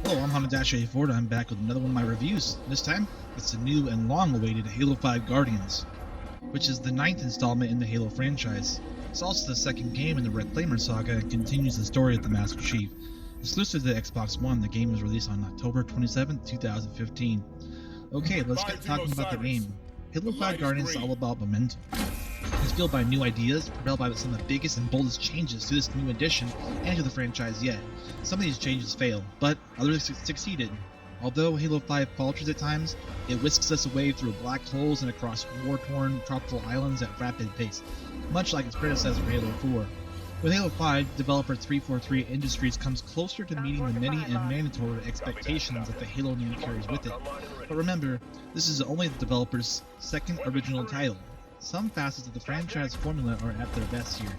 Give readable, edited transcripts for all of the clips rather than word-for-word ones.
Hello, I'm Hondadash FOTO. I'm back with another one of my reviews. This time, it's the new and long-awaited Halo 5 Guardians, which is the 9th installment in the Halo franchise. It's also the second game in the Reclaimer Saga and continues the story of the Master Chief. Exclusive to the Xbox One, the game was released on October 27, 2015. Okay, let's get talking about the game. Halo 5 Guardians is all about momentum. It's fueled by new ideas, propelled by some of the biggest and boldest changes to this new edition and to the franchise yet. Some of these changes fail, but others succeeded. Although Halo 5 falters at times, it whisks us away through black holes and across war-torn tropical islands at rapid pace, much like its predecessor Halo 4. With Halo 5, developer 343 Industries comes closer to meeting the many and mandatory expectations that the Halo name carries with it. But remember, this is only the developer's second original title. Some facets of the franchise formula are at their best here.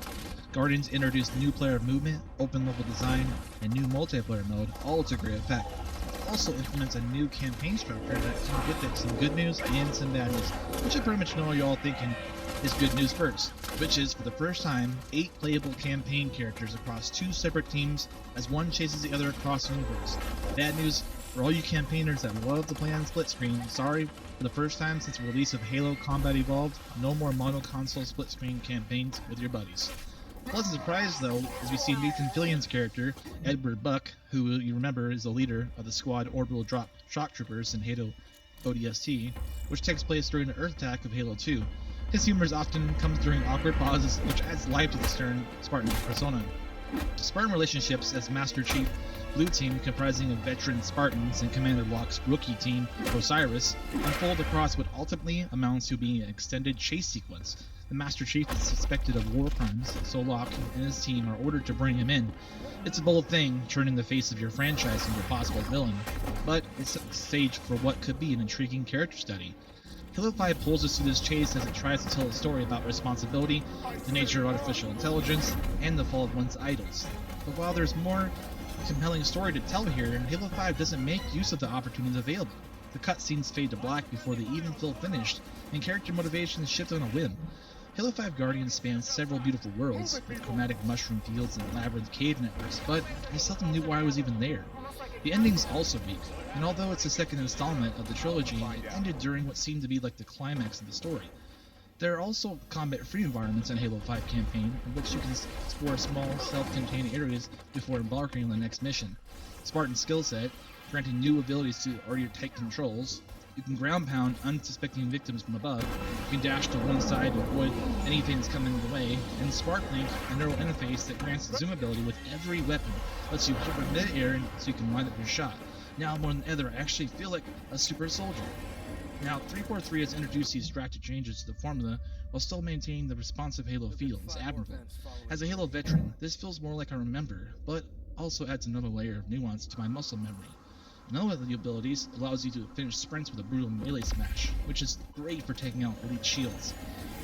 Guardians introduced new player movement, open level design, and new multiplayer mode, all to great effect. It also implements a new campaign structure that can get at some good news and some bad news, which I pretty much know you're all thinking is good news first, which is, for the first time, 8 playable campaign characters across 2 separate teams as one chases the other across the universe. Bad news, for all you campaigners that love to play on split screen, sorry, for the first time since the release of Halo Combat Evolved, no more mono-console split screen campaigns with your buddies. Pleasant surprise, though, as we see Nathan Fillion's character, Edward Buck, who you remember is the leader of the squad Orbital Drop Shock Troopers in Halo ODST, which takes place during the Earth attack of Halo 2. His humor often comes during awkward pauses, which adds life to the stern Spartan persona. Spartan relationships as Master Chief Blue Team, comprising of veteran Spartans and Commander Locke's rookie team, Osiris, unfold across what ultimately amounts to being an extended chase sequence. The Master Chief is suspected of war crimes, so Locke and his team are ordered to bring him in. It's a bold thing, turning the face of your franchise into a possible villain, but it's a stage for what could be an intriguing character study. Halo 5 pulls us through this chase as it tries to tell a story about responsibility, the nature of artificial intelligence, and the fall of one's idols. But while there's more compelling story to tell here, Halo 5 doesn't make use of the opportunities available. The cutscenes fade to black before they even feel finished, and character motivations shift on a whim. Halo 5 Guardians spans several beautiful worlds, with chromatic mushroom fields and labyrinth cave networks, but I seldom knew why I was even there. The ending's also weak, and although it's the second installment of the trilogy, it ended during what seemed to be like the climax of the story. There are also combat-free environments in Halo 5 campaign, in which you can explore small, self-contained areas before embarking on the next mission. Spartan skill set, granting new abilities to already tight controls. You can ground pound unsuspecting victims from above, you can dash to one side to avoid anything that's coming in the way, and Spark Link, a neural interface that grants zoom ability with every weapon, lets you hover mid-air so you can line up your shot. Now more than ever, I actually feel like a super soldier. Now, 343 has introduced these drastic changes to the formula while still maintaining the responsive Halo feel. It's admirable. As a Halo veteran, this feels more like I remember, but also adds another layer of nuance to my muscle memory. Another of the abilities allows you to finish sprints with a brutal melee smash, which is great for taking out elite shields.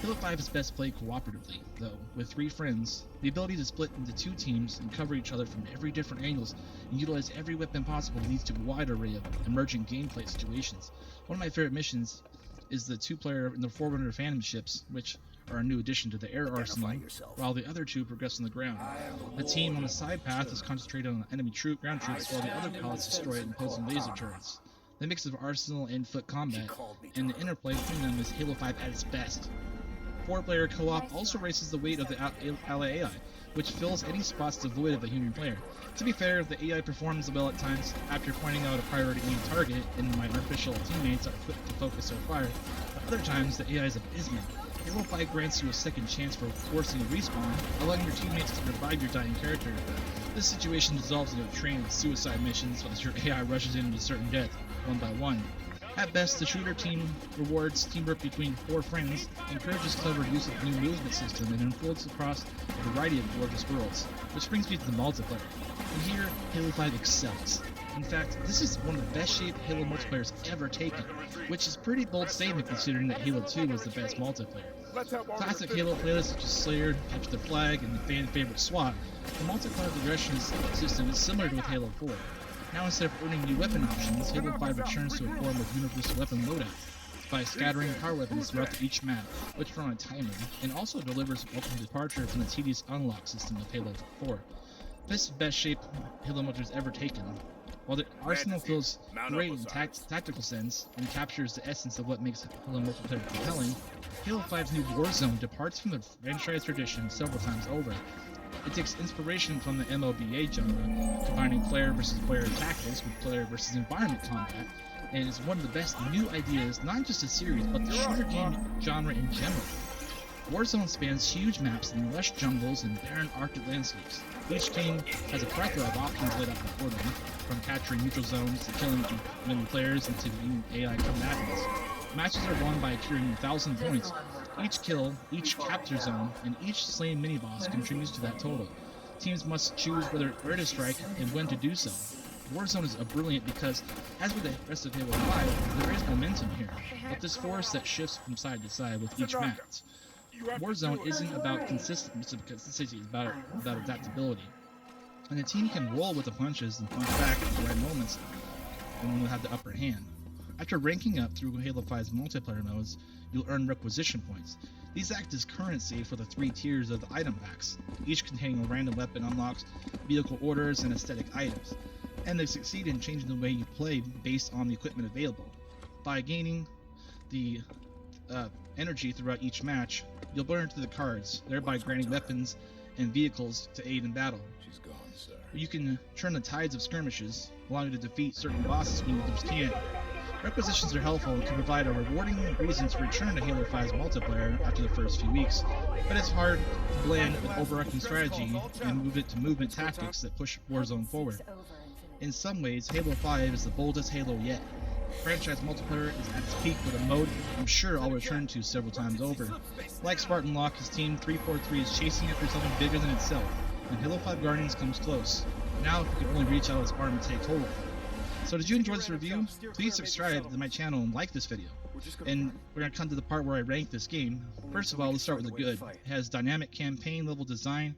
Halo 5 is best played cooperatively, though, with 3 friends. The ability to split into 2 teams and cover each other from every different angles and utilize every weapon possible leads to a wide array of emerging gameplay situations. One of my favorite missions is the 2-player in the Forerunner Phantom ships, which are a new addition to the air arsenal, while the other 2 progress on the ground. The team on the side path is concentrated on enemy ground troops, while the other pilots destroy opposing laser turrets. The mix of arsenal and foot combat, and the interplay between them is Halo 5 at its best. 4-player co-op also raises the weight of the ally AI, which fills any spots devoid of a human player. To be fair, the AI performs well at times after pointing out a priority aimed target, and my artificial teammates are quick to focus their fire, but other times the AI is abysmal. Halo 5 grants you a second chance for forcing a respawn, allowing your teammates to revive your dying character. This situation dissolves into a train of suicide missions as your AI rushes into certain death, one by one. At best, the shooter team rewards teamwork between 4 friends, encourages clever use of the new movement system, and unfolds across a variety of gorgeous worlds. Which brings me to the multiplayer. And here, Halo 5 excels. In fact, this is one of the best shaped Halo multiplayers ever taken, which is a pretty bold statement considering that Halo 2 was the best multiplayer. Classic Halo playlists such as Slayer, Capture the Flag, and the fan favorite SWAT, the multiplayer progression system is similar to with Halo 4. Now instead of earning new weapon options, Halo 5 returns to a form of universal weapon loadout by scattering power weapons throughout each map, which run on a timer, and also delivers an ultimate departure from the tedious unlock system of Halo 4. This is the best shape Halo multiplayer has ever taken. While the arsenal feels great in tactical sense and captures the essence of what makes Halo multiplayer compelling, Halo 5's new Warzone departs from the franchise tradition several times over. It takes inspiration from the MOBA genre, combining player versus player tactics with player versus environment combat, and is one of the best new ideas, not just the series, but the shooter game genre in general. Warzone spans huge maps in lush jungles and barren Arctic landscapes. Each team has a plethora of options laid out before them, from capturing neutral zones to killing enemy players and to beating AI combatants. Matches are won by accruing 1,000 points. Each kill, each capture zone, and each slain mini-boss contributes to that total. Teams must choose where to strike and when to do so. Warzone is brilliant because, as with the rest of Halo 5, there is momentum here, but this force that shifts from side to side with each match. Warzone isn't about consistency, it's about adaptability. And the team can roll with the punches and punch back at the right moments when you have the upper hand. After ranking up through Halo 5's multiplayer modes, you'll earn requisition points. These act as currency for the 3 tiers of the item packs, each containing a random weapon unlocks, vehicle orders, and aesthetic items, and they succeed in changing the way you play based on the equipment available. By gaining the energy throughout each match, you'll burn through the cards, thereby granting weapons and vehicles to aid in battle. She's gone, sir. You can turn the tides of skirmishes, allowing you to defeat certain bosses when others can't. Requisitions are helpful and can provide a rewarding reason to return to Halo 5's multiplayer after the first few weeks, but it's hard to blend with overarching strategy and move it to movement tactics that push Warzone forward. In some ways, Halo 5 is the boldest Halo yet. Franchise multiplayer is at its peak with a mode I'm sure I'll return to several times over. Like Spartan Locke, his team 343 is chasing after something bigger than itself, and Halo 5 Guardians comes close. Now if we can only reach out its arm and take hold. So did you enjoy this review? Please subscribe to my channel and like this video. And we're going to come to the part where I rank this game. First of all, let's start with the good. It has dynamic campaign level design,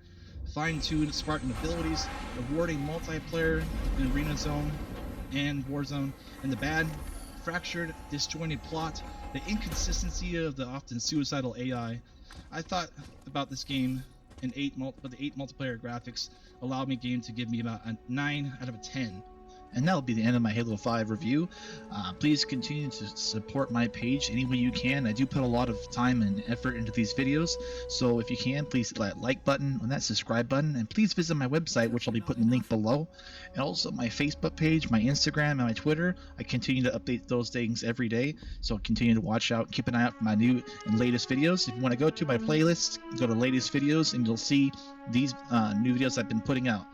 fine-tuned Spartan abilities, rewarding multiplayer in Arena Zone and Warzone, and the bad, fractured, disjointed plot, the inconsistency of the often suicidal AI. I thought about this game in the 8 multiplayer graphics allowed me game to give me about a 9 out of a 10. And that'll be the end of my Halo 5 review. Please continue to support my page any way you can. I do put a lot of time and effort into these videos, so if you can, please hit that like button and that subscribe button, and please visit my website, which I'll be putting the link below, and also my Facebook page, my Instagram, and my Twitter. I continue to update those things every day, so continue to watch out, keep an eye out for my new and latest videos. If you want to go to my playlist, go to latest videos, and you'll see these new videos I've been putting out.